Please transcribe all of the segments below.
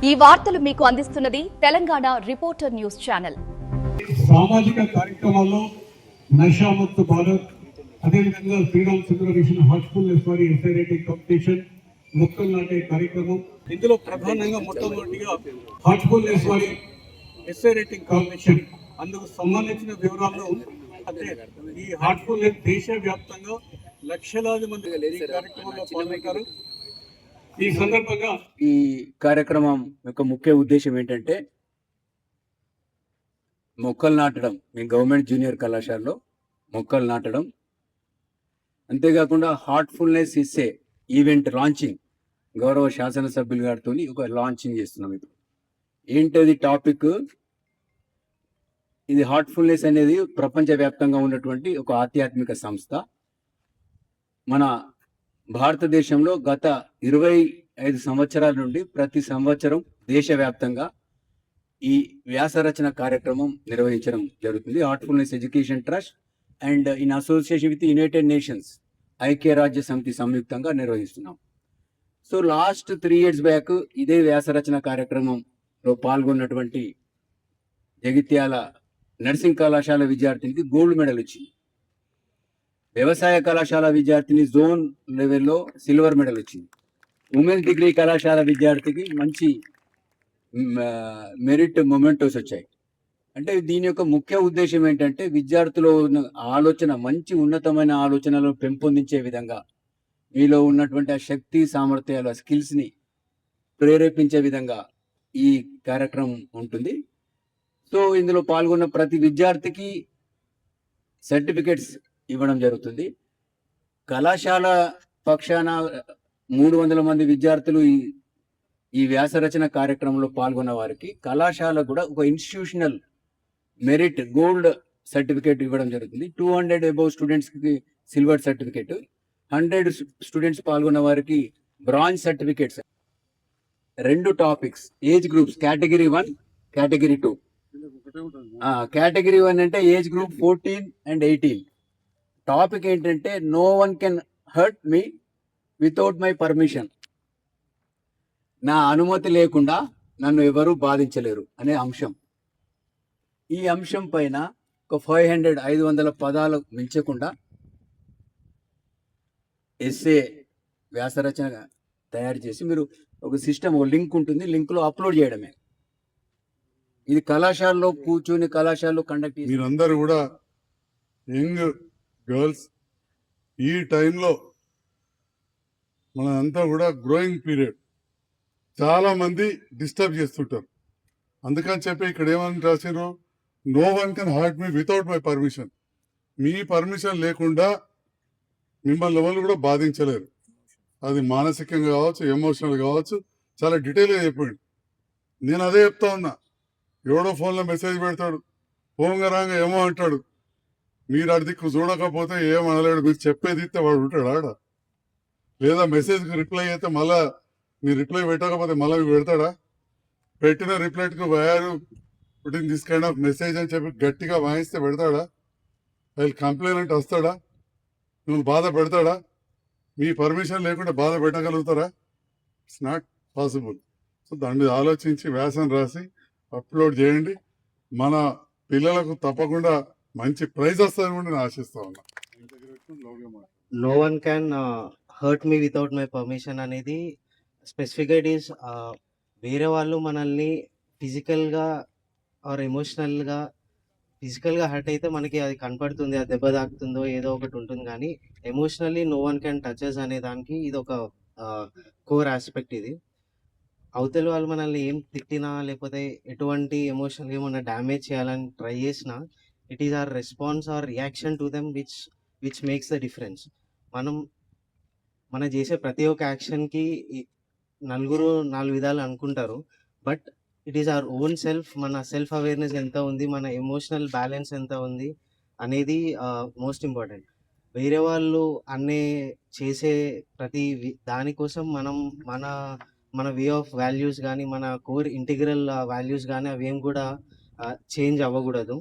ఈ వార్తలు మీకు అందిస్తున్నది తెలంగాణ రిపోర్టర్ న్యూస్ ఛానల్. సామాజిక కార్యక్రమాల్లో నషాముక్త భారత్, అదేవిధంగా శ్రీరామ్ చంద్ర మిషన్ హార్ట్ఫుల్నెస్ వారి ఎస్ఐ రైటింగ్ కాంపిటీషన్, మొక్కలు నాటే కార్యక్రమం. ఇందులో ప్రధానంగా మొట్టమొదటిగా హార్ట్ఫుల్నెస్ వారి ఎస్ఐ రైటింగ్ కాంపిటీషన్, అందుకు సంబంధించిన వివరాలు. అంటే ఈ హార్ట్ఫుల్నెస్ దేశవ్యాప్తంగా లక్షలాది మంది ఈ కార్యక్రమంలో పాల్గొంటారు. ఈ సందర్భంగా ఈ కార్యక్రమం యొక్క ముఖ్య ఉద్దేశం ఏంటంటే మొక్కలు నాటడం. మీ గవర్నమెంట్ జూనియర్ కళాశాలలో మొక్కలు నాటడం, అంతేకాకుండా హార్ట్ఫుల్నెస్ ఇస్సే ఈవెంట్ లాంచింగ్ గౌరవ శాసనసభ్యులు గారితో ఒక లాంచింగ్ చేస్తున్నాం. ఇప్పుడు ఏంటది టాపిక్? ఇది హార్ట్ఫుల్నెస్ అనేది ప్రపంచవ్యాప్తంగా ఉన్నటువంటి ఒక ఆధ్యాత్మిక సంస్థ. మన భారతదేశంలో గత 25 సంవత్సరాల నుండి ప్రతి సంవత్సరం దేశవ్యాప్తంగా ఈ వ్యాసరచన కార్యక్రమం నిర్వహించడం జరుగుతుంది. Heartfulness education trust and in association with United nations, ఐక్యరాజ్య సమితి సంయుక్తంగా నిర్వహిస్తున్నాం. సో లాస్ట్ 3 years బ్యాక్ ఇదే వ్యాసరచన కార్యక్రమంలో పాల్గొన్నటువంటి జగిత్యాల నర్సింగ్ కళాశాల విద్యార్థినికి గోల్డ్ మెడల్ వచ్చింది. వ్యవసాయ కళాశాల విద్యార్థిని జోన్ లెవెల్లో సిల్వర్ మెడల్ వచ్చింది. ఉమెన్స్ డిగ్రీ కళాశాల విద్యార్థికి మంచి మెరిట్ మొమెంటోస్ వచ్చాయి. అంటే దీని యొక్క ముఖ్య ఉద్దేశం ఏంటంటే విద్యార్థులు ఉన్న ఆలోచన, మంచి ఉన్నతమైన ఆలోచనలు పెంపొందించే విధంగా, మీలో ఉన్నటువంటి ఆ శక్తి సామర్థ్యాలు, ఆ స్కిల్స్ని ప్రేరేపించే విధంగా ఈ కార్యక్రమం ఉంటుంది. సో ఇందులో పాల్గొన్న ప్రతి విద్యార్థికి సర్టిఫికెట్స్ ఇవ్వడం జరుగుతుంది. కళాశాల పక్షాన 300 మంది విద్యార్థులు ఈ వ్యాసరచన కార్యక్రమంలో పాల్గొన్న వారికి కళాశాల కూడా ఒక ఇన్స్టిట్యూషనల్ మెరిట్ గోల్డ్ సర్టిఫికేట్ ఇవ్వడం జరుగుతుంది. 200 అబౌవ్ స్టూడెంట్స్కి సిల్వర్ సర్టిఫికేట్, 100 స్టూడెంట్స్ పాల్గొన్న వారికి bronze certificates. 2 topics, age groups, category 1, category 2. Category 1 అంటే ఏజ్ గ్రూప్ 14 and 18. టాపిక్ ఏంటంటే no one can hurt me without my permission. నా అనుమతి లేకుండా నన్ను ఎవరూ బాధించలేరు అనే అంశం. ఈ అంశం పైన ఒక 500 పదాలు మించకుండా ఎస్ఏ వ్యాసరచన తయారు చేసి మీరు ఒక సిస్టమ్, ఒక లింక్ ఉంటుంది, లింక్లో అప్లోడ్ చేయడమే. ఇది కళాశాలలో కూర్చొని కళాశాలలో కండక్ట్ చేసి మీరందరూ కూడా యంగ్ గర్ల్స్, ఈ టైంలో మనంతా కూడా గ్రోయింగ్ పీరియడ్, చాలా మంది డిస్టర్బ్ చేస్తుంటారు. అందుకని చెప్పి ఇక్కడ ఏమని రాశారు, no one can hurt me without my permission. మీ పర్మిషన్ లేకుండా మిమ్మల్ని ఎవరు కూడా బాధించలేరు. అది మానసికంగా కావచ్చు, ఎమోషనల్ కావచ్చు. చాలా డీటెయిల్గా చెప్పండి. నేను అదే చెప్తా ఉన్నా. ఎవడో ఫోన్లో మెసేజ్ పెడతాడు, ఫోన్గా రాగా ఏమో అంటాడు, మీరు అడిదిక్కు చూడకపోతే ఏమనలేడు. మీరు చెప్పేది ఇస్తే వాడు ఉంటాడు ఆడ. లేదా మెసేజ్కి రిప్లై అయితే మళ్ళా మీరు రిప్లై పెట్టకపోతే మళ్ళీ పెడతాడా? పెట్టిన రిప్లైకి వారు పుట్టిన దిస్ కైండ్ ఆఫ్ మెసేజ్ అని చెప్పి గట్టిగా వాయిస్తే పెడతాడా? వాళ్ళు కంప్లైంట్ వస్తాడా? మిమ్మల్ని బాధ పెడతాడా? మీ పర్మిషన్ లేకుండా బాధ పెట్టగలుగుతారా? It's not possible. సో దాన్ని ఆలోచించి వ్యాసం రాసి అప్లోడ్ చేయండి. మన పిల్లలకు తప్పకుండా మంచి ప్రైజ్ వస్తుందని కూడా నేను ఆశిస్తా ఉన్నా. No one can hurt me without my permission అనేది స్పెసిఫిక్గా ఇట్ ఈస్ వేరే వాళ్ళు మనల్ని ఫిజికల్గా ఆర్ ఎమోషనల్గా హర్ట్ అయితే మనకి అది కనపడుతుంది, అది దెబ్బ తాకుతుందో ఏదో ఒకటి ఉంటుంది. కానీ emotionally no one can touches అనే దానికి ఇది ఒక కోర్ ఆస్పెక్ట్. ఇది అవతల వాళ్ళు మనల్ని ఏం తిట్టినా లేకపోతే ఎటువంటి ఎమోషనల్ ఏమన్నా డ్యామేజ్ చేయాలని ట్రై చేసినా, it is our response or reaction to them which makes the difference. మనం చేసే ప్రతి ఒక్క యాక్షన్కి నలుగురు 4 విధాలు అనుకుంటారు. But it is our own self, మన సెల్ఫ్ అవేర్నెస్ ఎంత ఉంది, మన ఎమోషనల్ బ్యాలెన్స్ ఎంత ఉంది అనేది మోస్ట్ ఇంపార్టెంట్. వేరే వాళ్ళు చేసే ప్రతి దానికోసం మనం మన వే ఆఫ్ వాల్యూస్ కానీ, మన కోర్ ఇంటిగ్రల్ వాల్యూస్ కానీ అవి ఏం కూడా చేంజ్ అవ్వకూడదు.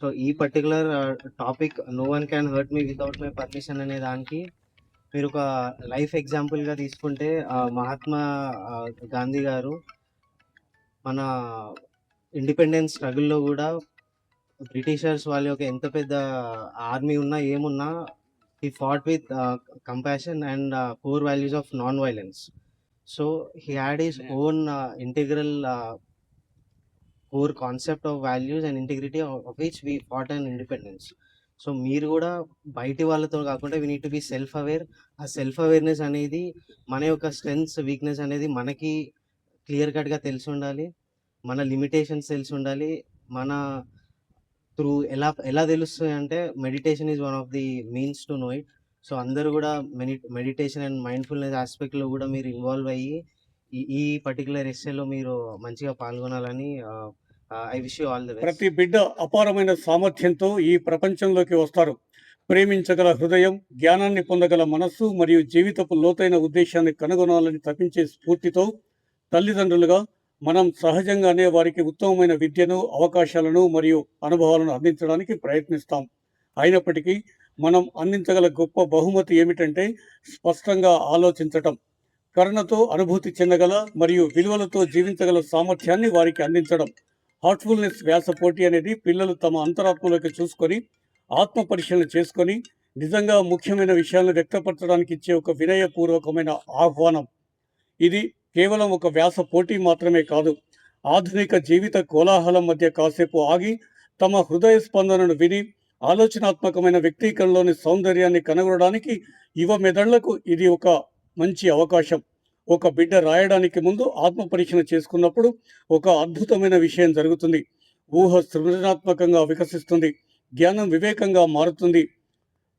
సో ఈ particular topic no one can hurt me without my permission అనే దానికి మీరు ఒక లైఫ్ ఎగ్జాంపుల్గా తీసుకుంటే మహాత్మా గాంధీ గారు మన ఇండిపెండెన్స్ స్ట్రగుల్‌లో గూడా బ్రిటిషర్స్ వాళ్ళ యొక్క ఎంత పెద్ద ఆర్మీ ఉన్నా, ఏమున్నా he fought with compassion and core values of non-violence. So he had his own integral core concept of values and integrity of which we fought an independence. So మీరు కూడా బయటి వాళ్ళతో కాకుండా we need to be self aware. ఆ self awareness అనేది మన యొక్క strengths weakness అనేది మనకి క్లియర్ కట్గా తెలిసి ఉండాలి. మన లిమిటేషన్స్ తెలిసి ఉండాలి. మన త్రూ ఎలా తెలుస్తుంది అంటే meditation is one of the means to know it. So అందరూ కూడా మెడిటేషన్ అండ్ మైండ్ఫుల్నెస్ ఆస్పెక్ట్లో కూడా మీరు ఇన్వాల్వ్ అయ్యి ఈ పర్టికులర్ ఎస్సేలో మీరు మంచిగా పాల్గొనాలని I wish you all the best. ప్రతి బిడ్డ అపారమైన సామర్థ్యంతో ఈ ప్రపంచంలోకి వస్తారు. ప్రేమించగల హృదయం, జ్ఞానాన్ని పొందగల మనస్సు మరియు జీవితపు లోతైన ఉద్దేశాన్ని కనుగొనాలని తపించే స్ఫూర్తితో తల్లిదండ్రులుగా మనం సహజంగానే వారికి ఉత్తమమైన విద్యను, అవకాశాలను మరియు అనుభవాలను అందించడానికి ప్రయత్నిస్తాం. అయినప్పటికీ మనం అందించగల గొప్ప బహుమతి ఏమిటంటే స్పష్టంగా ఆలోచించటం, కరుణతో అనుభూతి చెందగల మరియు విలువలతో జీవించగల సామర్థ్యాన్ని వారికి అందించడం. హార్ట్ఫుల్నెస్ వ్యాస పోటీ అనేది పిల్లలు తమ అంతరాత్మలోకి చూసుకొని ఆత్మ పరిశీలన చేసుకొని నిజంగా ముఖ్యమైన విషయాలను వ్యక్తపరచడానికి ఇచ్చే ఒక వినయపూర్వకమైన ఆహ్వానం. ఇది కేవలం ఒక వ్యాస పోటీ మాత్రమే కాదు, ఆధునిక జీవిత కోలాహలం మధ్య కాసేపు ఆగి తమ హృదయ స్పందనను విని ఆలోచనాత్మకమైన వ్యక్తీకరణలోని సౌందర్యాన్ని కనుగొనడానికి యువ మెదళ్లకు ఇది ఒక మంచి అవకాశం. ఒక బిడ్డ రాయడానికి ముందు ఆత్మ పరీక్షణ చేసుకున్నప్పుడు ఒక అద్భుతమైన విషయం జరుగుతుంది. ఊహ సృజనాత్మకంగా వికసిస్తుంది, జ్ఞానం వివేకంగా మారుతుంది,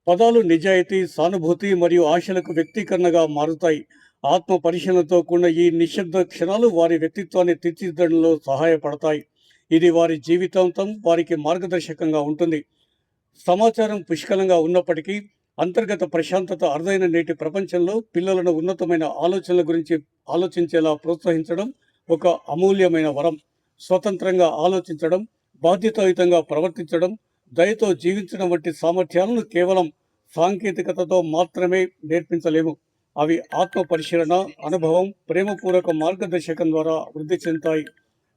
పదాలు నిజాయితీ, సానుభూతి మరియు ఆశలకు వ్యక్తీకరణగా మారుతాయి. ఆత్మ పరిశీలనతో కూడిన ఈ నిశ్శబ్ద క్షణాలు వారి వ్యక్తిత్వాన్ని తీర్చిదిద్దడంలో సహాయపడతాయి. ఇది వారి జీవితాంతం వారికి మార్గదర్శకంగా ఉంటుంది. సమాచారం పుష్కలంగా ఉన్నప్పటికీ అంతర్గత ప్రశాంతత అరుదైన నేటి ప్రపంచంలో పిల్లలను ఉన్నతమైన ఆలోచనల గురించి ఆలోచించేలా ప్రోత్సహించడం ఒక అమూల్యమైన వరం. స్వతంత్రంగా ఆలోచించడం, బాధ్యతాయుతంగా ప్రవర్తించడం, దయతో జీవించడం వంటి సామర్థ్యాలను కేవలం సాంకేతికతతో మాత్రమే నేర్పించలేము. అవి ఆత్మ పరిశీలన, అనుభవం, ప్రేమపూర్వక మార్గదర్శకం ద్వారా వృద్ధి చెందుతాయి.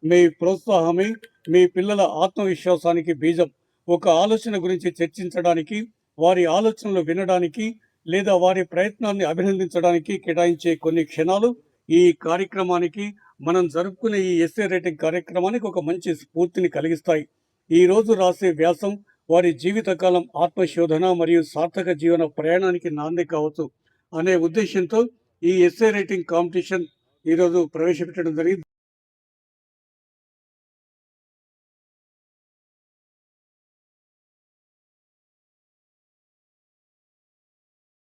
మీ ప్రోత్సాహమే మీ పిల్లల ఆత్మవిశ్వాసానికి బీజం. ఒక ఆలోచన గురించి చర్చించడానికి, వారి ఆలోచనలు వినడానికి లేదా వారి ప్రయత్నాన్ని అభినందించడానికి కేటాయించే కొన్ని క్షణాలు ఈ కార్యక్రమానికి, మనం జరుపుకునే ఈ ఎస్సే రైటింగ్ కార్యక్రమానికి ఒక మంచి స్ఫూర్తిని కలిగిస్తాయి. ఈ రోజు రాసే వ్యాసం వారి జీవితకాలం ఆత్మశోధన మరియు సార్థక జీవన ప్రయాణానికి నాంది కావచ్చు అనే ఉద్దేశంతో ఈ ఎస్సే రైటింగ్ కాంపిటీషన్ ఈరోజు ప్రవేశపెట్టడం జరిగింది.